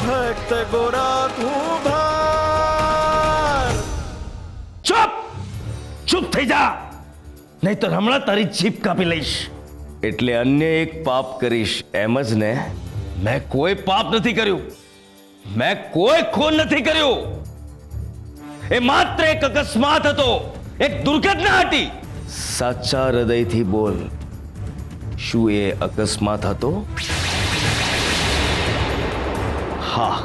ભક્ત ગોરા તું ભાર. ચૂપ ચૂપ થઈ જા, નહીં તો હમણાં તારી જીભ કાપી લઈશ. એટલે અન્ય એક પાપ કરીશ એમ જ ને? મેં કોઈ પાપ નથી કર્યું, મેં કોઈ ખૂન નથી કર્યું. એ માત્ર એક અકસ્માત હતો, એક દુર્ઘટના હતી. સાચા હૃદયથી બોલ, શું એ અકસ્માત હતો? હા,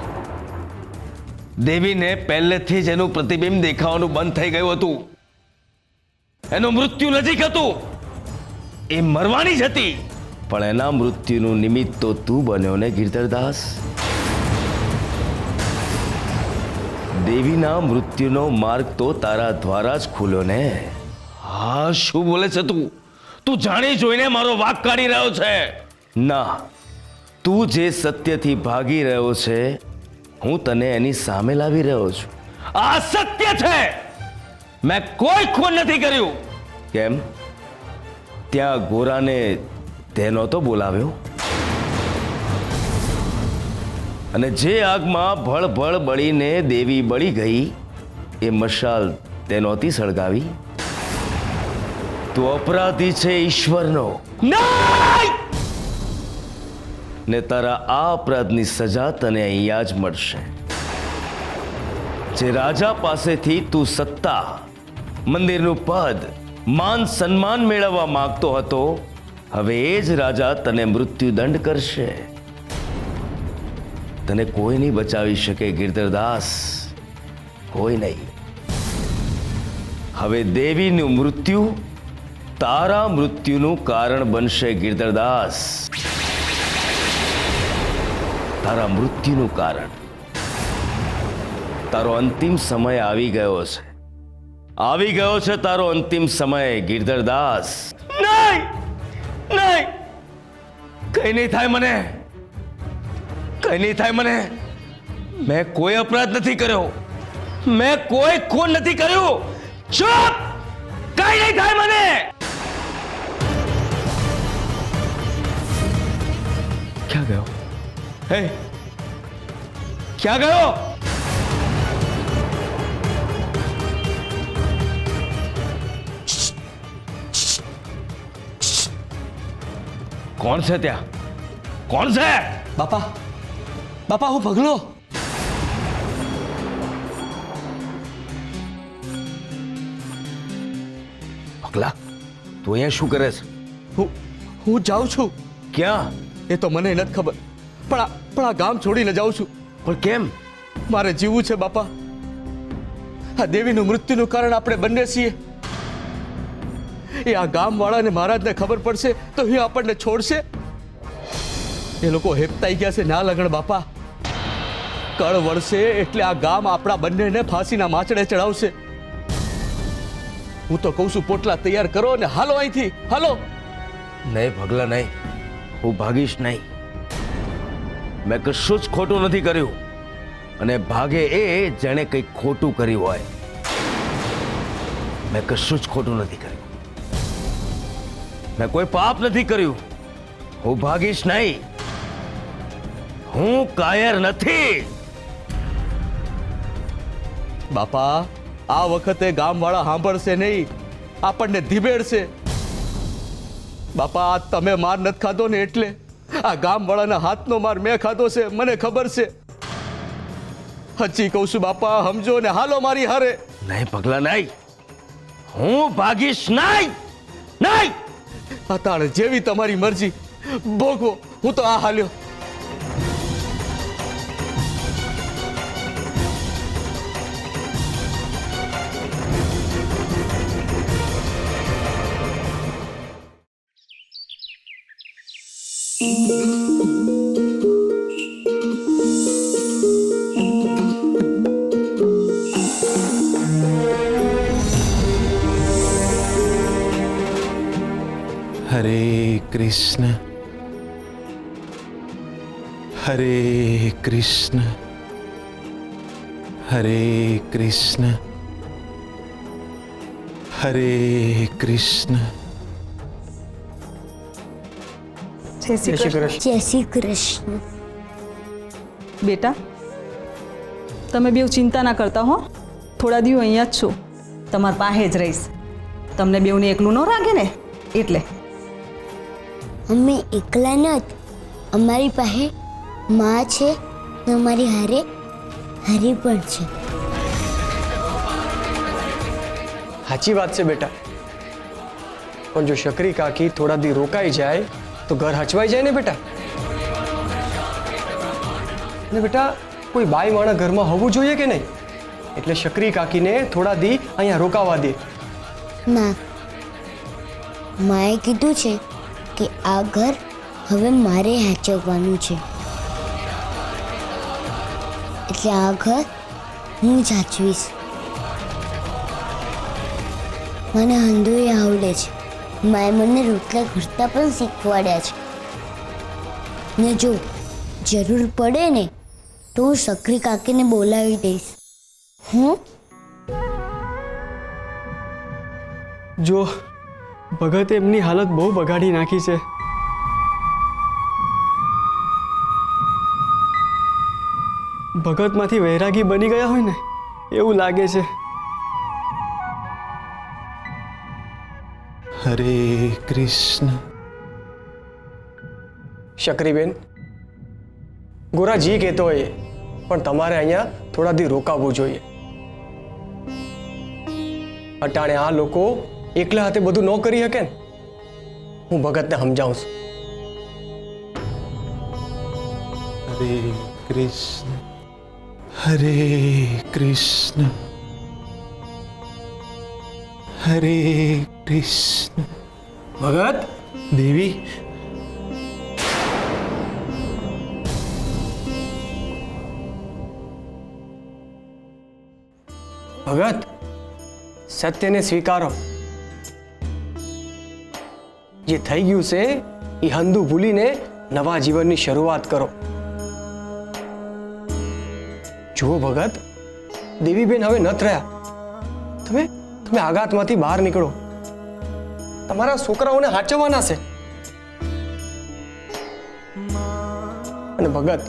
દેવીને પહેલેથી જ એનું પ્રતિબિંબ દેખાવાનું બંધ થઈ ગયું હતું. એનું મૃત્યુ નજીક હતું, એ મરવાની જ હતી. પણ એના મૃત્યુનું નિમિત્ત તો તું બન્યો ને ગિરધરદાસ. દેવીના મૃત્યુનો માર્ગ તો તારા દ્વારા જ ખુલ્યો ને. હા, શું બોલે છે તું? તું જાણી જોઈને મારો વાંક કાઢી રહ્યો છે. ના, તું જે સત્યથી ભાગી રહ્યો છે, હું તને એની સામે લાવી રહ્યો છું. આ સત્ય છે, મેં કોઈ ખૂન નથી કર્યું. કેમ? ત્યાં ગોરાને તે નહોતો બોલાવ્યો? અને જે આગમાં ભળ બળીને દેવી બળી ગઈ, એ મશાલ તે નહોતી સળગાવી? તું અપરાધી છે ઈશ્વરનો. નહીં! ને તારા આ અપરાધની સજા તને અહીંયા જ મળશે. જે રાજા પાસેથી તું સત્તા, મંદિરનું પદ, માન સન્માન મેળવવા માંગતો હતો, હવે એ જ રાજા તને મૃત્યુદંડ કરશે. તને કોઈ નહીં બચાવી શકે ગિરધરદાસ, કોઈ નહીં. હવે દેવીનું મૃત્યુ તારા મૃત્યુનું કારણ બનશે ગિરધરદાસ. તારા મૃત્યુનું કારણ. તારો અંતિમ સમય આવી ગયો છે. આવી ગયો છે તારો અંતિમ સમય ગિરધરદાસ. નહીં, નહીં, કઈ નહીં થાય મને, કઈ નહીં થાય મને. મેં કોઈ અપરાધ નથી કર્યો, મેં કોઈ ખૂન નથી કર્યું. ચૂપ! કઈ નહીં થાય મને. ક્યાં ગયો? હે, ક્યાં ગયો? કોણ છે ત્યાં? કોણ છે? બાપા, બાપા, હું ભગલો. પગલા, તું અહીંયા શું કરે છે? હું જાઉં છું. ક્યાં? એ તો મને નથી ખબર, પણ આ ગામ છોડીને જાઉં છું. પણ કેમ? મારે જીવવું છે બાપા. આ દેવીનું મૃત્યુનું કારણ આપણે બંને છીએ. એ આ ગામવાળાને મહારાજને ખબર પડશે તો એ આપણને છોડશે. એ લોકો હેપતાઈ ગયા છે ના લગણ બાપા. કળ વળશે એટલે આ ગામ આપણા બંનેને ફાંસીના માચડે ચડાવશે. હું તો કહું છું પોટલા તૈયાર કરો ને હાલો અહીંથી, હાલો. નહીં પગલા, નહીં, હું ભાગીશ નહીં. મેં કશું જ ખોટું નથી કર્યું. અને ભાગે એ જેણે કંઈક ખોટું કર્યું હોય. મેં કશું જ ખોટું નથી કર્યું. મેં કોઈ પાપ નથી કર્યું. હું ભાગીશ નહીં. હું કાયર નથી. બાપા, આ વખતે ગામવાળા સાંભળશે નહીં, આપણને ધીબેડશે. બાપા, તમે માર નથી ખાધો ને એટલે. આ ગામવાળાના હાથનો માર મેં ખાધો છે, મને ખબર છે. હજી કહું છું બાપા, સમજો ને હાલો મારી હારે. નહીં પગલા, નહીં, હું ભાગીશ નહીં. નહીં! અતાણ જેવી તમારી મરજી, ભોગવો. હું તો આ હાલ્યો. हरे कृष्ण हरे कृष्ण हरे कृष्ण हरे कृष्ण। जय श्री कृष्ण। जय श्री कृष्ण। बेटा, તમે બેવ ચિંતા ના કરતા હો, થોડા દિવસ અહીંયા જ છું, તમારા પાસે જ રહીશ. તમને બેવને એકલું ન લાગે ને એટલે. અમે એકલા નથી, અમારી પાસે માં છે ને અમારી હારે હરી પણ છે. સાચી વાત છે બેટા, પણ જો શકરી કાકી થોડા દી રોકાઈ જાય તો ઘર હચવાઈ જાય ને બેટા. ને બેટા કોઈ બાઈ માણસ ઘરમાં હોવું જોઈએ કે નહીં, એટલે શકરી કાકીને થોડા દી અહીંયા રોકાવા દે. ના, માએ કીધું છે કે આ ઘર હવે મારે હાચવવાનું છે, એટલે આ ઘર હું જ હાચવીશ. મને હંધુએ આવડે છે, માએ મને રોટલા ઘડતા પણ શીખવાડ્યા છે. ને જો જરૂર પડે ને તો હું શકરી કાકીને બોલાવી દઈશ. હું જો ભગતે એમની હાલત બહુ બગાડી નાખી છે. ભગતમાંથી વૈરાગી બની ગયા હોય ને એવું લાગે છે. હરે કૃષ્ણ. શકરીબેન, ગોરાજી કહેતો હોય પણ તમારે અહીંયા થોડા દી રોકાવવું જોઈએ. અટાણે આ લોકો એકલા હાથે બધું ન કરી શકે ને. હું ભગતને સમજાવું છું. હરે કૃષ્ણ. હરે કૃષ્ણ. હરે કૃષ્ણ. ભગત, દેવી, ભગત, સત્યને સ્વીકારો. જે થઈ ગયું છે એ હંધુ ભૂલીને નવા જીવનની શરૂઆત કરો. જુઓ ભગત, દેવીબેન હવે નથ રહ્યા. તમે તમે આઘાતમાંથી બહાર નીકળો. તમારા છોકરાઓને હાચવવાના છે. અને ભગત,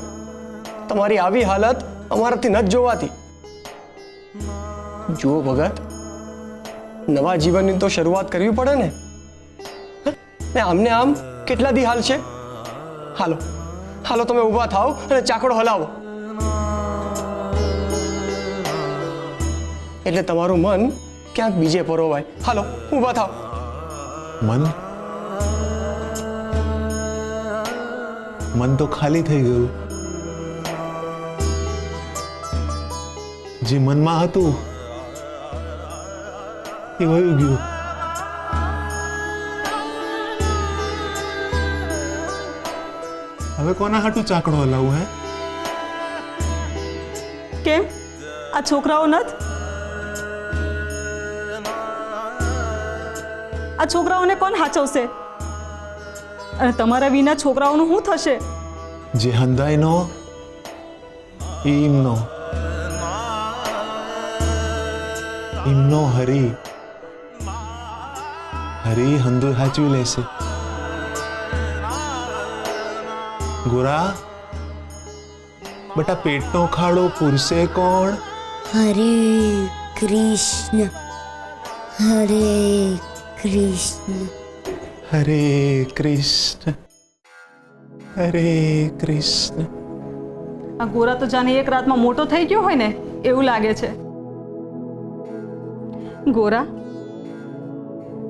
તમારી આવી હાલત અમારાથી ન જ જોવાતી. જુઓ ભગત, નવા જીવનની તો શરૂઆત કરવી પડે ને. ને આમને આમ કેટલા દી હાલ છે? હાલો હાલો, તમે ઊભા થાઓ અને ચાકડો હલાવો, એટલે તમારું મન ક્યાંક બીજે પરોવાય. હાલો, ઊભા થાઓ. મન મન તો ખાલી થઈ ગયું. જે મનમાં હતું એ વયું ગયું. હવે કોના હાટું ચાકડો હલાવું? હે, કેમ આ છોકરાઓ નથી? આ છોકરાઓને કોણ હાચવશે? અને તમારા વિના છોકરાઓનું શું થશે? જે હંધાયનો એ ઈમનો, ઈમનો હરી. હરી હંધુ હાચવી લેશે. ગોરા બેટા, પેટનો ખાડો પૂરશે કોણ? હરે કૃષ્ણ. હરે કૃષ્ણ. હરે કૃષ્ણ. હરે કૃષ્ણ. આ ગોરા તો જાણે એક રાતમાં મોટો થઈ ગયો હોય ને એવું લાગે છે. ગોરા,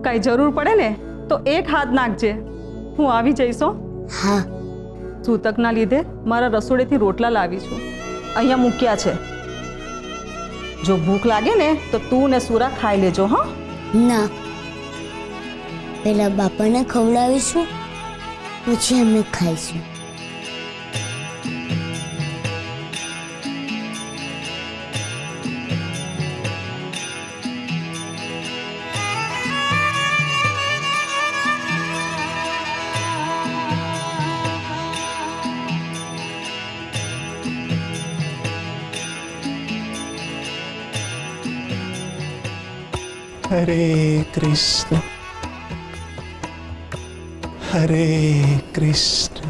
કઈ જરૂર પડે ને તો એક હાથ નાખજે, હું આવી જઈશ હો. હા, સૂતકના લીધે મારા રસોડેથી રોટલા લાવી છું, અહીંયા મૂક્યા છે. જો ભૂખ લાગે ને તો તું ને સુરા ખાઈ લેજો. હા, ના, પેલા બાપાને ખવડાવીશું પછી અમે ખાઈશું. હરે કૃષ્ણ. હરે કૃષ્ણ.